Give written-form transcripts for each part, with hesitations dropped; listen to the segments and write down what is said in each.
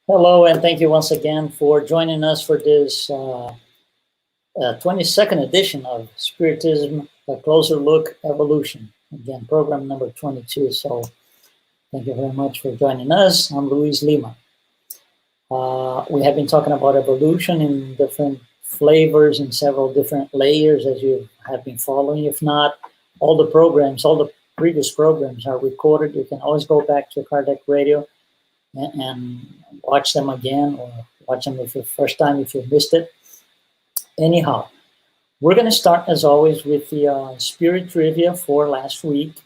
Hello, and thank you once again for joining us for this 22nd edition of Spiritism, A Closer Look Evolution. Again, program number 22. So thank you very much for joining us. I'm Luis Lima. We have been talking about evolution in different flavors and several different layers as you have been following. If not, all the previous programs are recorded. You can always go back to Kardec Radio and watch them again, or watch them for the first time if you missed it. Anyhow, we're going to start as always with the spirit trivia for last week.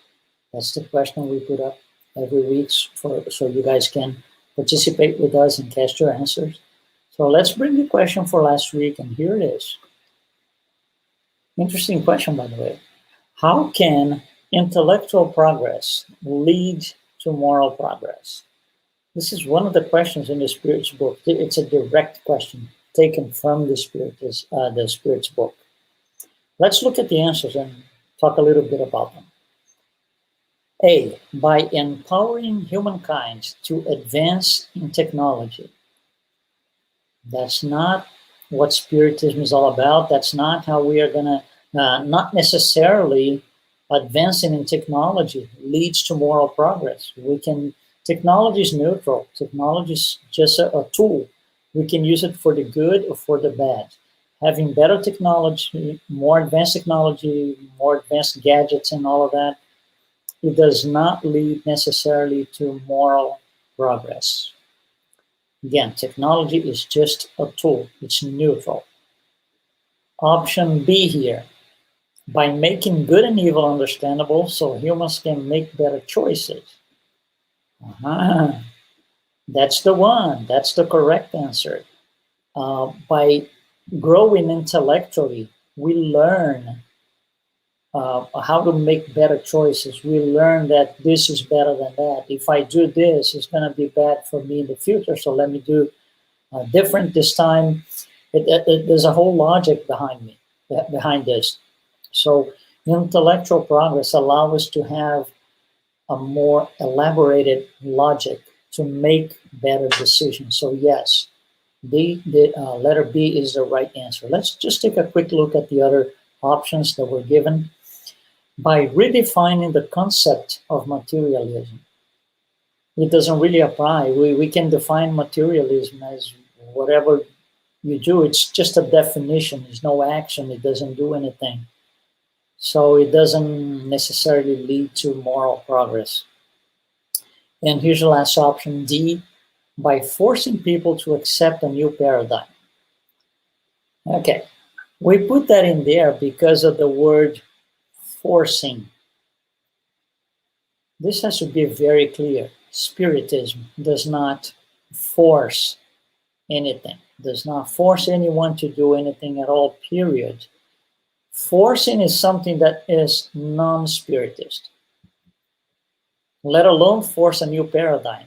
That's the question we put up every week so you guys can participate with us and cast your answers. So let's bring the question for last week, and here it is. Interesting question, by the way. How can intellectual progress lead to moral progress? This is one of the questions in the Spirit's book. It's a direct question taken from the Spirit's book. Let's look at the answers and talk a little bit about them. A, by empowering humankind to advance in technology. That's not what Spiritism is all about. That's not how we are going to, not necessarily advancing in technology leads to moral progress. Technology is neutral. Technology is just a tool. We can use it for the good or for the bad. Having better technology, more advanced gadgets and all of that, it does not lead necessarily to moral progress. Again, technology is just a tool. It's neutral. Option B here, by making good and evil understandable so humans can make better choices. That's the one. That's the correct answer. By growing intellectually, we learn how to make better choices. We learn that this is better than that. If I do this, it's going to be bad for me in the future, so let me do different this time. There's a whole logic behind this. So intellectual progress allows us to have a more elaborated logic to make better decisions. So yes, the letter B is the right answer. Let's just take a quick look at the other options that were given. By redefining the concept of materialism. It doesn't really apply. We can define materialism as whatever you do. It's just a definition. There's no action. It doesn't do anything. So it doesn't necessarily lead to moral progress. And here's the last option, D, by forcing people to accept a new paradigm. Okay, we put that in there because of the word forcing. This has to be very clear. Spiritism does not force anything, does not force anyone to do anything at all, period. Forcing is something that is non-spiritist, let alone force a new paradigm.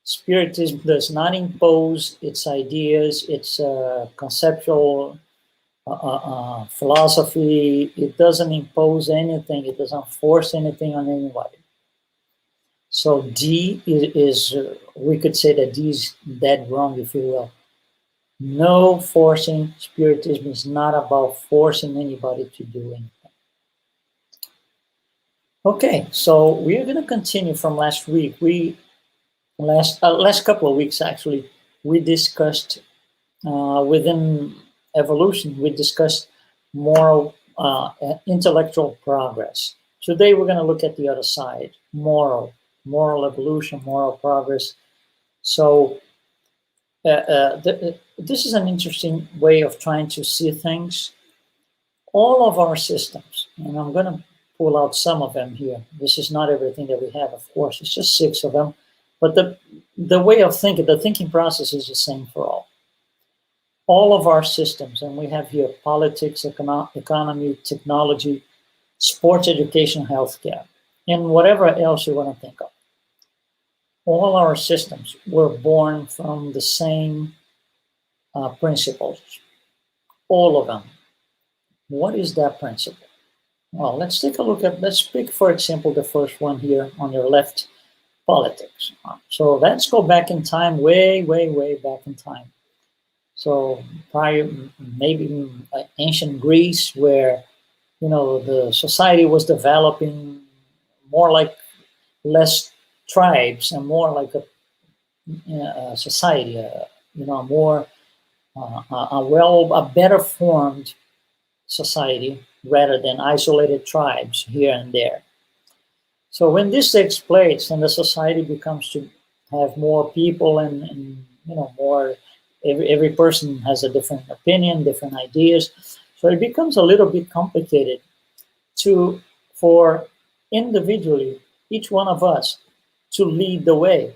Spiritism does not impose its ideas, its conceptual philosophy. It doesn't impose anything. It doesn't force anything on anybody. So D is we could say that D is dead wrong, if you will. No forcing. Spiritism is not about forcing anybody to do anything. Okay, so we are going to continue from last week. Last couple of weeks, actually, we discussed within evolution, we discussed moral, intellectual progress. Today, we're going to look at the other side, moral evolution, moral progress. So this is an interesting way of trying to see things. All of our systems, and I'm going to pull out some of them here. This is not everything that we have, of course. It's just 6 of them. But the way of thinking, the thinking process is the same for all. All of our systems, and we have here politics, economy, technology, sports, education, healthcare, and whatever else you want to think of. All our systems were born from the same principles. All of them. What is that principle? Well, let's take a look at, let's pick, for example, the first one here on your left. politics. So let's go back in time, way, way, way back in time. So prior, maybe ancient Greece, where the society was developing more like less tribes and more like a society, more a better formed society rather than isolated tribes here and there. So when this takes place and the society becomes to have more people and more, every person has a different opinion, different ideas. So it becomes a little bit complicated for individually, each one of us to lead the way.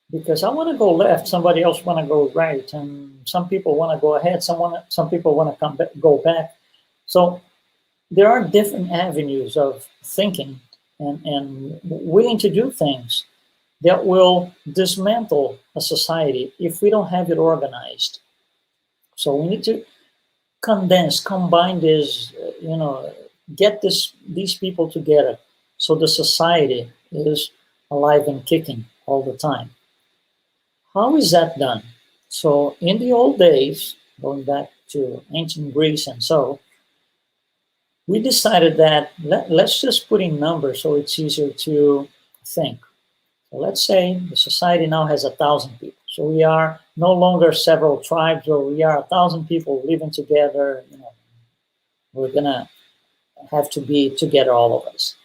Because I want to go left, somebody else want to go right, and some people want to go ahead, some people want to go back. So there are different avenues of thinking and willing to do things that will dismantle a society if we don't have it organized. So we need to combine this, get these people together so the society is alive and kicking all the time. How is that done? So in the old days, going back to ancient Greece and so, we decided that let's just put in numbers so it's easier to think. So let's say the society now has 1,000 people. So we are no longer several tribes, or we are 1,000 people living together. We're gonna have to be together, all of us.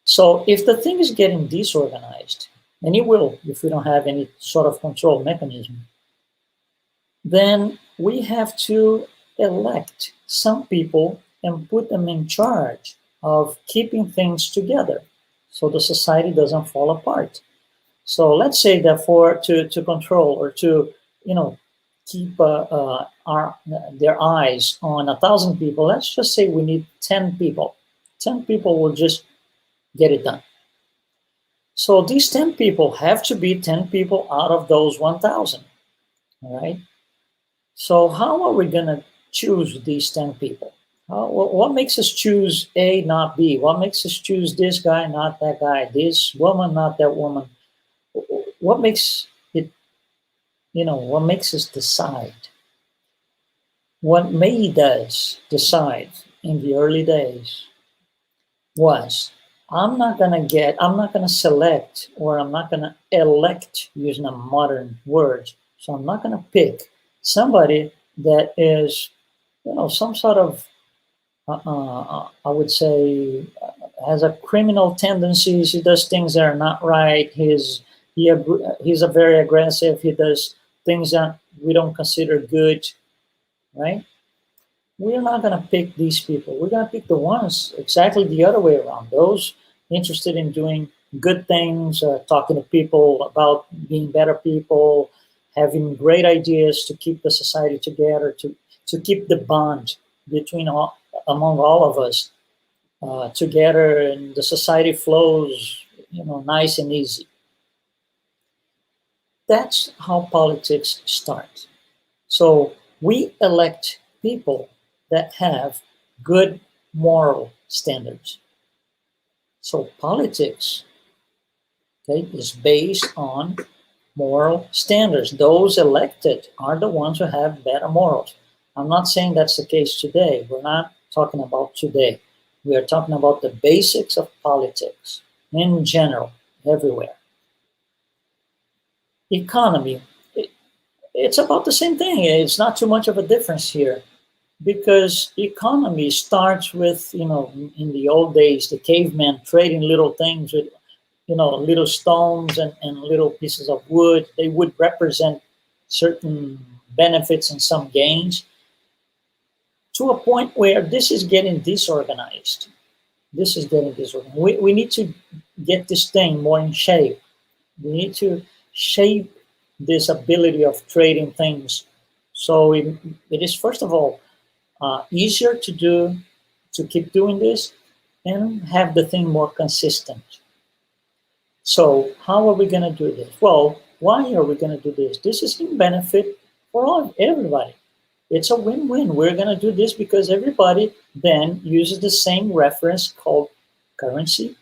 So if the thing is getting disorganized, and it will if we don't have any sort of control mechanism, then we have to elect some people and put them in charge of keeping things together so the society doesn't fall apart. So let's say that to control or to keep their eyes on 1,000 people, let's just say we need 10 people. 10 people will just get it done. So these 10 people have to be 10 people out of those 1,000, all right? So how are we going to choose these 10 people? What makes us choose A, not B? What makes us choose this guy, not that guy? This woman, not that woman? What makes it, what makes us decide? What made us decide in the early days was, I'm not going to select, or I'm not going to elect, using a modern word. So I'm not going to pick somebody that is, some sort of, I would say, has a criminal tendencies. He does things that are not right. He's a very aggressive. He does things that we don't consider good, right? We're not going to pick these people. We're going to pick the ones exactly the other way around. Those interested in doing good things, talking to people about being better people, having great ideas to keep the society together, to keep the bond among all of us together, and the society flows, nice and easy. That's how politics starts. So we elect people that have good moral standards. So politics, okay, is based on moral standards. Those elected are the ones who have better morals. I'm not saying that's the case today. We're not talking about today. We are talking about the basics of politics in general, everywhere. Economy, it's about the same thing. It's not too much of a difference here, because economy starts with, in the old days, the cavemen trading little things with, little stones and little pieces of wood. They would represent certain benefits and some gains, to a point where this is getting disorganized. We need to get this thing more in shape. We need to shape this ability of trading things. So it is, first of all, easier to keep doing this, and have the thing more consistent. So how are we going to do this? Well, why are we going to do this? This is in benefit for everybody. It's a win-win. We're going to do this because everybody then uses the same reference called currency,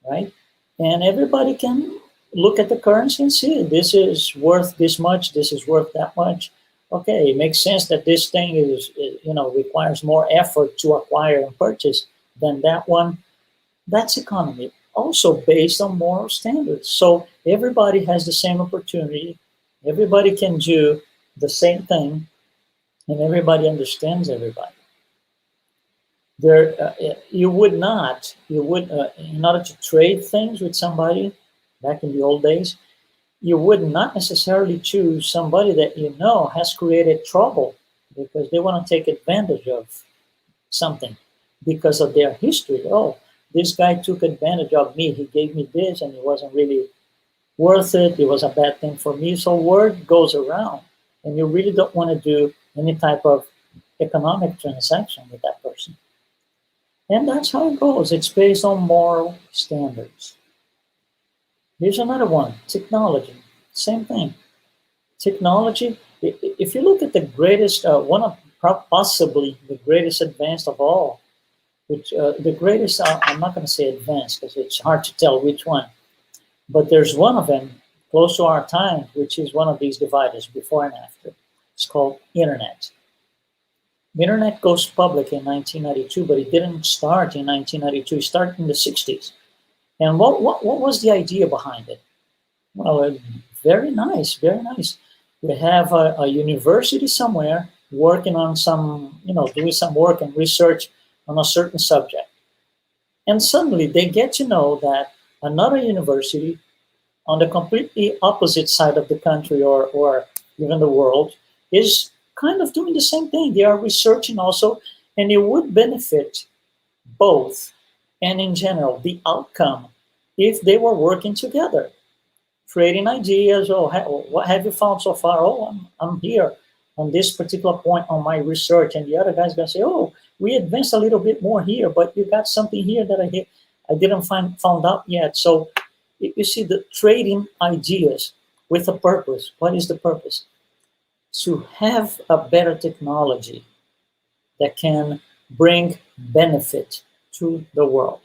right? and everybody can look at the currency and see this is worth this much, this is worth that much. Okay, it makes sense that this thing requires more effort to acquire and purchase than that one. That's economy, also based on moral standards. So everybody has the same opportunity, everybody can do the same thing, and everybody understands everybody. You would in order to trade things with somebody back in the old days, you would not necessarily choose somebody that you know has created trouble because they want to take advantage of something because of their history. Oh, this guy took advantage of me. He gave me this and it wasn't really worth it. It was a bad thing for me. So word goes around and you really don't want to do any type of economic transaction with that person. And that's how it goes. It's based on moral standards. Here's another one, technology. Same thing. Technology, if you look at the greatest, one of possibly the greatest advance of all, which the greatest, I'm not going to say advanced because it's hard to tell which one, but there's one of them close to our time, which is one of these dividers, before and after. It's called internet. The internet goes public in 1992, but it didn't start in 1992. It started in the 60s. And what was the idea behind it? Well, very nice, very nice. We have a university somewhere working on some, doing some work and research on a certain subject. And suddenly they get to know that another university on the completely opposite side of the country or even the world is kind of doing the same thing. They are researching also, and it would benefit both and in general the outcome if they were working together, trading ideas. Oh, what have you found so far? Oh, I'm here on this particular point on my research, and the other guy's gonna say, oh, we advanced a little bit more here, but you got something here that I didn't found out yet. So you see, the trading ideas with a purpose. What is the purpose? To have a better technology that can bring benefit to the world.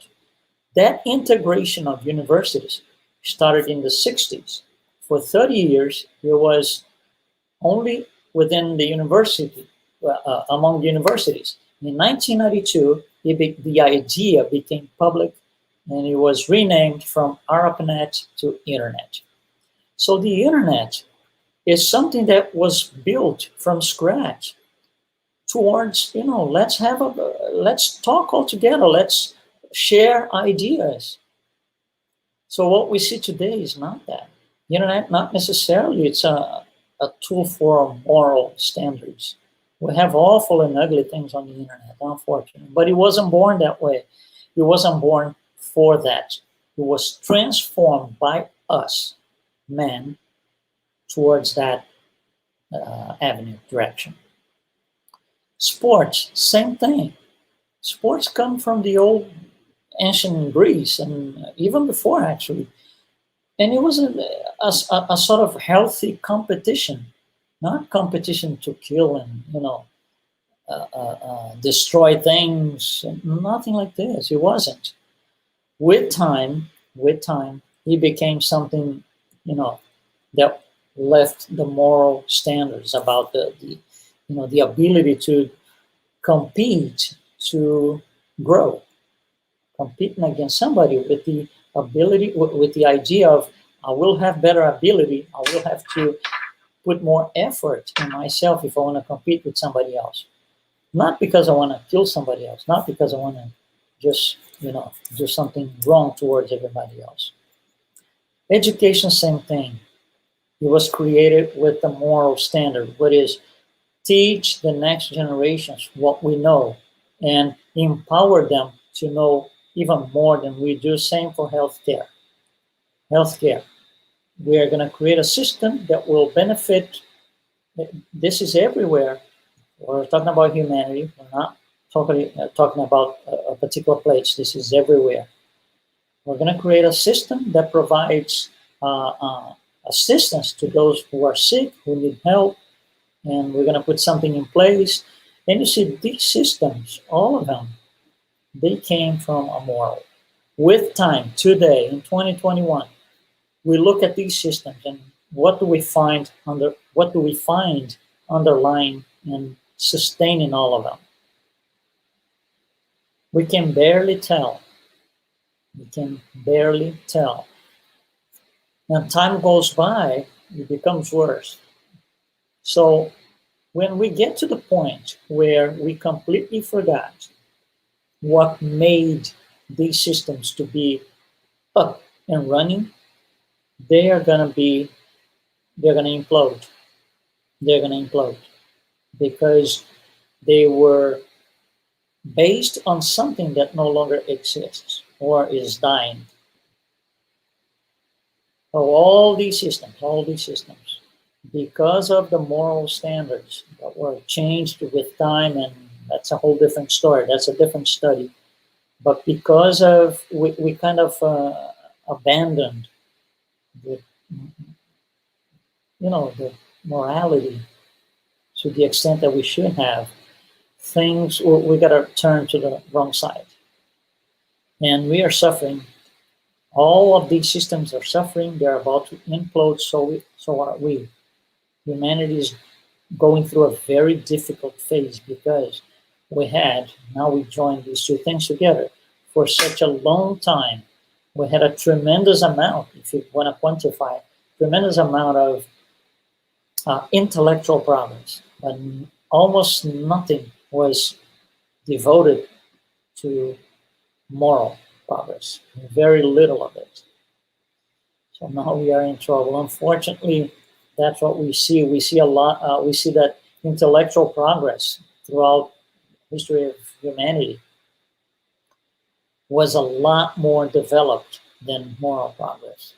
That integration of universities started in the 60s. For 30 years, it was only within the university, among universities. In 1992, the idea became public and it was renamed from ARPANET to Internet. So the Internet is something that was built from scratch towards, let's talk all together, let's share ideas. So what we see today is not that. Internet, not necessarily, it's a tool for moral standards. We have awful and ugly things on the internet, unfortunately. But it wasn't born that way. It wasn't born for that. It was transformed by us, men, towards that avenue, direction. Sports, same thing. Sports come from the old ancient Greece and even before, actually. And it was a sort of healthy competition, not competition to kill and, destroy things, nothing like this. It wasn't. With time, it became something, that left the moral standards about the ability to compete, to grow, competing against somebody with the ability, with the idea of I will have better ability, I will have to put more effort in myself if I want to compete with somebody else. Not because I want to kill somebody else, not because I want to just, do something wrong towards everybody else. Education, same thing. It was created with the moral standard, what is teach the next generations what we know and empower them to know even more than we do. Same for healthcare. Healthcare. We are going to create a system that will benefit. This is everywhere. We're talking about humanity. We're not talking about a particular place. This is everywhere. We're going to create a system that provides assistance to those who are sick, who need help, and we're going to put something in place. And you see, these systems, all of them, they came from a moral. With time, today, in 2021, we look at these systems and what do we find underlying and sustaining all of them? We can barely tell. We can barely tell. And time goes by, it becomes worse. So when we get to the point where we completely forgot what made these systems to be up and running, they're gonna implode. They're gonna implode because they were based on something that no longer exists or is dying. So all these systems, because of the moral standards that were changed with time, and that's a whole different story. That's a different study. But because of we kind of abandoned the the morality to the extent that we should have, things we got to turn to the wrong side, and we are suffering. All of these systems are suffering. They're about to implode. So are we. Humanity is going through a very difficult phase because now we joined these two things together for such a long time. We had a tremendous amount, if you want to quantify, tremendous amount of intellectual progress, but almost nothing was devoted to moral progress, very little of it. So now we are in trouble. Unfortunately, that's what we see. We see a lot. We see that intellectual progress throughout history of humanity was a lot more developed than moral progress.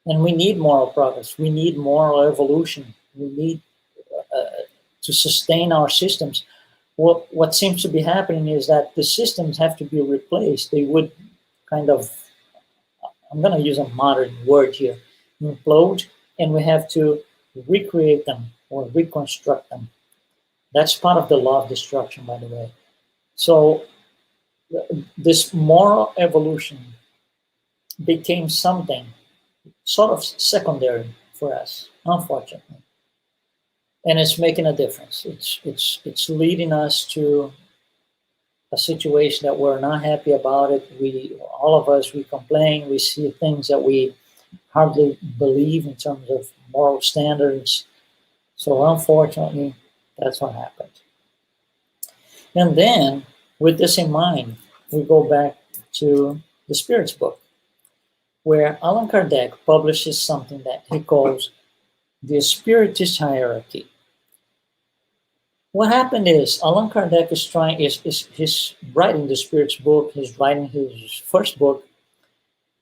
And we need moral progress. We need moral evolution. We need to sustain our systems. What seems to be happening is that the systems have to be replaced. They would kind of, I'm going to use a modern word here, implode, and we have to recreate them or reconstruct them. That's part of the law of destruction, by the way. So this moral evolution became something sort of secondary for us, unfortunately. And it's making a difference. It's leading us to a situation that we're not happy about it. All of us, we complain, we see things that we hardly believe in terms of moral standards. So unfortunately, that's what happened. And then, with this in mind, we go back to the Spirit's book, where Allan Kardec publishes something that he calls the Spiritist hierarchy. What happened is Allan Kardec he's writing the Spirit's book, he's writing his first book,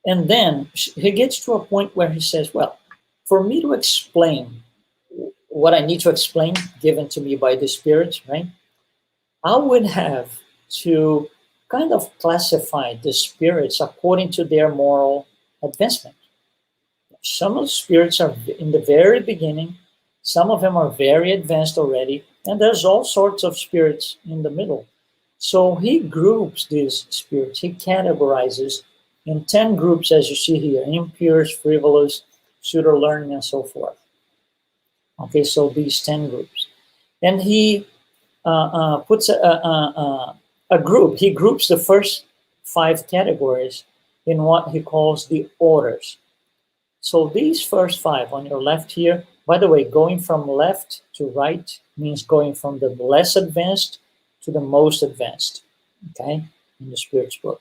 and then he gets to a point where he says, well, for me to explain what I need to explain given to me by the Spirit, right, I would have to kind of classify the spirits according to their moral advancement. Some of the spirits are in the very beginning, some of them are very advanced already, and there's all sorts of spirits in the middle. So he groups these spirits, he categorizes in 10 groups, as you see here: impure, frivolous, pseudo-learning, and so forth. Okay, so these 10 groups. And he puts a group. He groups the first 5 categories in what he calls the orders. So these first 5 on your left here, by the way, going from left to right means going from the less advanced to the most advanced, okay, in the Spirit's book.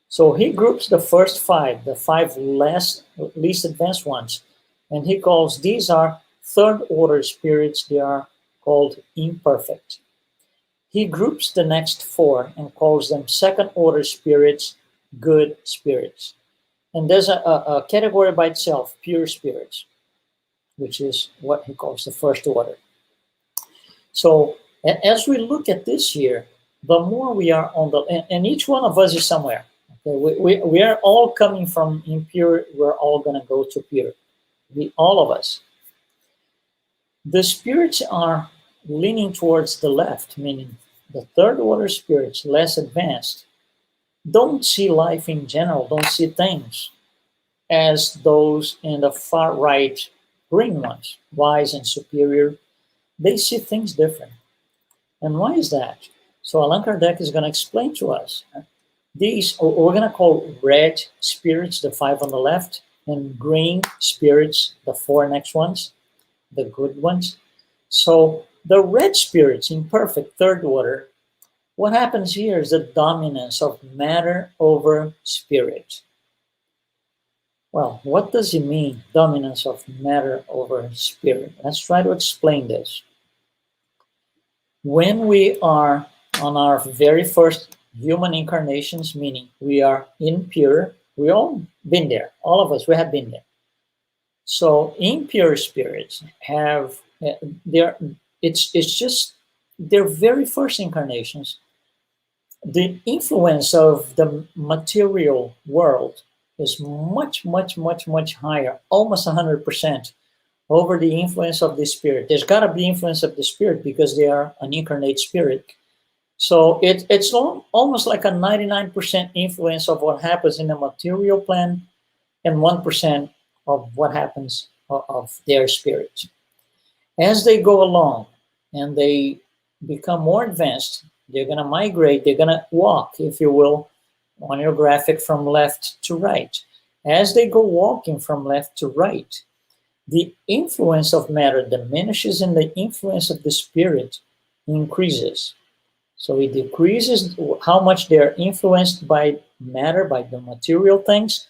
So he groups the first 5, the 5 least advanced ones, and he calls these are third order spirits. They are called imperfect. He groups the next 4 and calls them second order spirits, good spirits. And there's a category by itself, pure spirits, which is what he calls the first order. So as we look at this here, the more we are on the, and each one of us is somewhere. Okay? We are all coming from impure, we're all going to go to pure. All of us. The spirits are leaning towards the left, meaning the third order spirits, less advanced, don't see life in general, don't see things as those in the far right green ones, wise and superior. They see things different. And why is that? So Allan Kardec is going to explain to us. These, we're going to call red spirits, the 5 on the left, and green spirits, the 4 next ones, the good ones. So the red spirits in perfect third order, what happens here is the dominance of matter over spirit. Well, what does it mean, dominance of matter over spirit? Let's try to explain this. When we are on our very first human incarnations, meaning we are impure, we all been there, all of us, we have been there. So impure spirits have, it's just their very first incarnations. The influence of the material world is much, much, much, much higher, almost 100% over the influence of the spirit. There's got to be influence of the spirit because they are an incarnate spirit. So it's almost like a 99% influence of what happens in the material plane and 1% of what happens of their spirit. As they go along and they become more advanced, they're going to migrate, they're going to walk, if you will, on your graphic from left to right. As they go walking from left to right, the influence of matter diminishes and the influence of the spirit increases. So it decreases how much they're influenced by matter, by the material things,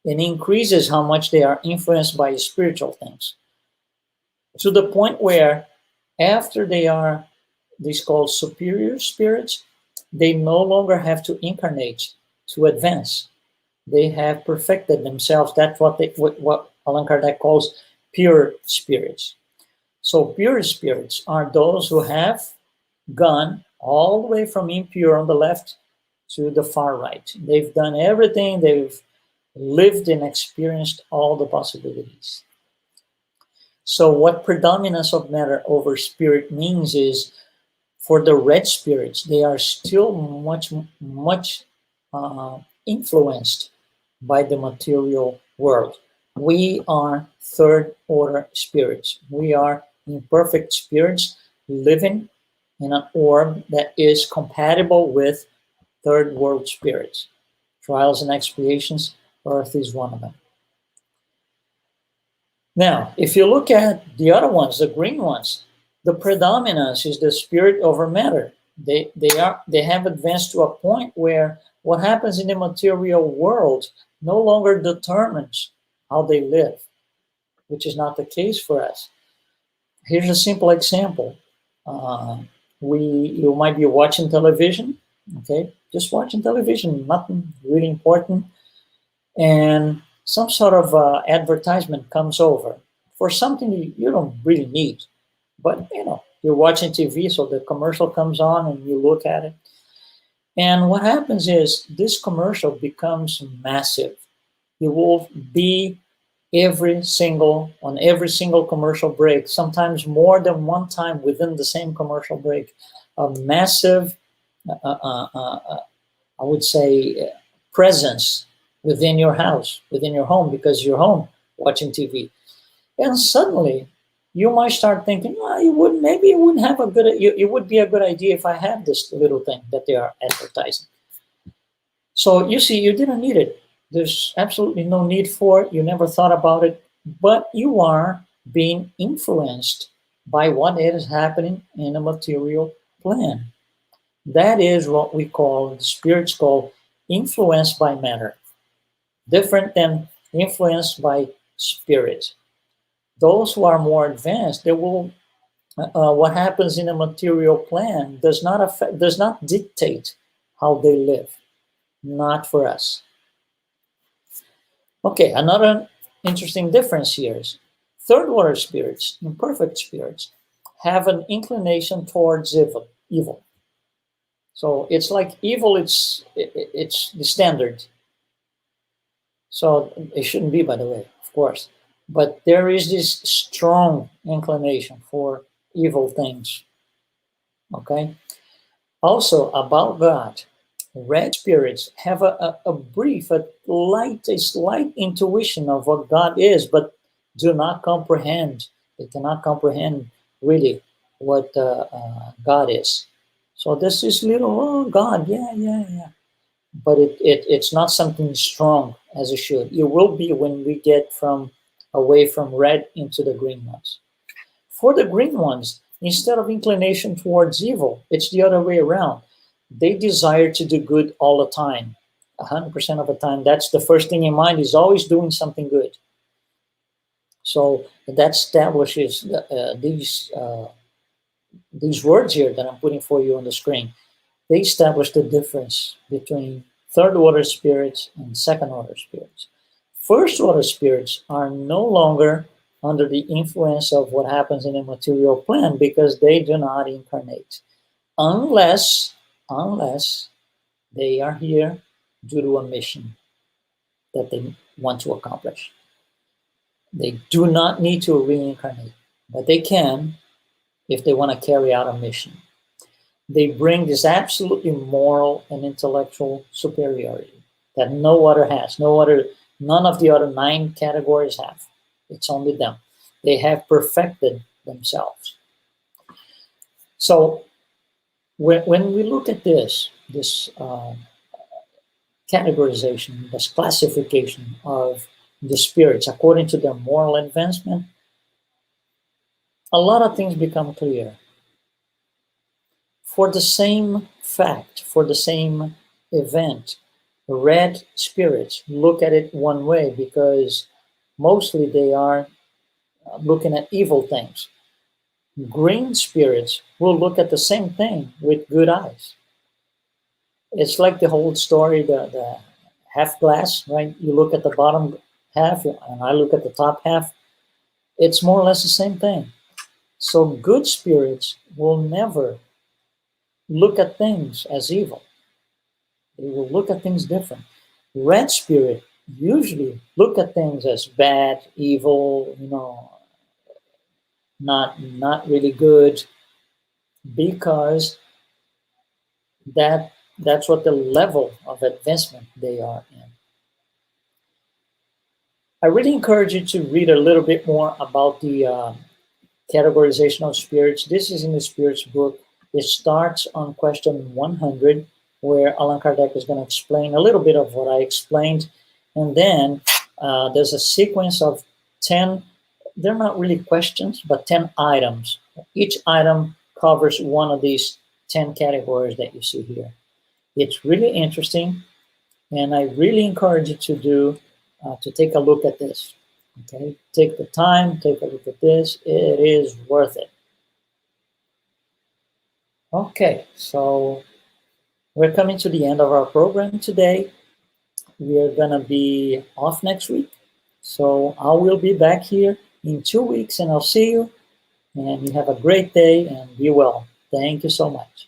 and increases how much they are influenced by spiritual things. To the point where after they are these called superior spirits, they no longer have to incarnate to advance. They have perfected themselves. That's what Allan Kardec calls pure spirits. So pure spirits are those who have gone all the way from impure on the left to the far right. They've done everything. They've lived and experienced all the possibilities. So what predominance of matter over spirit means is, for the red spirits, they are still much influenced by the material world. We are third order spirits. We are imperfect spirits living in an orb that is compatible with third world spirits. Trials and expiations, earth is one of them. Now, if you look at the other ones, the green ones, the predominance is the spirit over matter. They have advanced to a point where what happens in the material world no longer determines how they live, which is not the case for us. Here's a simple example. You might be watching television, okay? Just watching television, nothing really important, and some sort of advertisement comes over for something you don't really need, but you're watching TV, so the commercial comes on and you look at it. And what happens is this commercial becomes massive. It will be on every single commercial break, sometimes more than one time within the same commercial break, a massive, I would say, presence within your house, within your home, because you're home watching TV. And suddenly you might start thinking, well, it would be a good idea if I had this little thing that they are advertising. So you see, you didn't need it. There's absolutely no need for it. You never thought about it, but you are being influenced by what is happening in a material plane. That is what we call, the spirits call, influenced by matter. Different than influenced by spirit. Those who are more advanced, they will. What happens in a material plane does not dictate how they live. Not for us. Okay, another interesting difference here is third order spirits, imperfect spirits, have an inclination towards evil. So it's like evil. It's the standard. So it shouldn't be, by the way, of course. But there is this strong inclination for evil things. Okay? Also, about God, Red spirits have a brief, a slight intuition of what God is, but do not comprehend. They cannot comprehend really what God is. So this is little, oh, God, yeah, yeah, yeah. But it's not something strong as it should. It will be when we get from away from red into the green ones. For the green ones, instead of inclination towards evil, it's the other way around. They desire to do good all the time, 100% of the time. That's the first thing in mind, is always doing something good. So that establishes these words here that I'm putting for you on the screen. They establish the difference between third order spirits and second order spirits. First order spirits are no longer under the influence of what happens in the material plane because they do not incarnate unless they are here due to a mission that they want to accomplish. They do not need to reincarnate, but they can if they want to carry out a mission. They bring this absolutely moral and intellectual superiority that no other has, none of the other 9 categories have. It's only them. They have perfected themselves. So when we look at this categorization, this classification of the spirits according to their moral advancement, a lot of things become clear. For the same fact, for the same event, red spirits look at it one way because mostly they are looking at evil things. Green spirits will look at the same thing with good eyes. It's like the whole story, the half glass, right? You look at the bottom half and I look at the top half. It's more or less the same thing. So good spirits will never look at things as evil. They will look at things different. Red spirit usually look at things as bad, evil, not really good, because that's what the level of advancement they are in. I really encourage you to read a little bit more about the categorization of spirits. This is in the Spirits book. It starts on question 100, where Allan Kardec is going to explain a little bit of what I explained. And then there's a sequence of 10, they're not really questions, but 10 items. Each item covers one of these 10 categories that you see here. It's really interesting, and I really encourage you to take a look at this. Okay, take the time, take a look at this. It is worth it. Okay, so we're coming to the end of our program today. We are going to be off next week. So I will be back here in 2 weeks, and I'll see you. And you have a great day and be well. Thank you so much.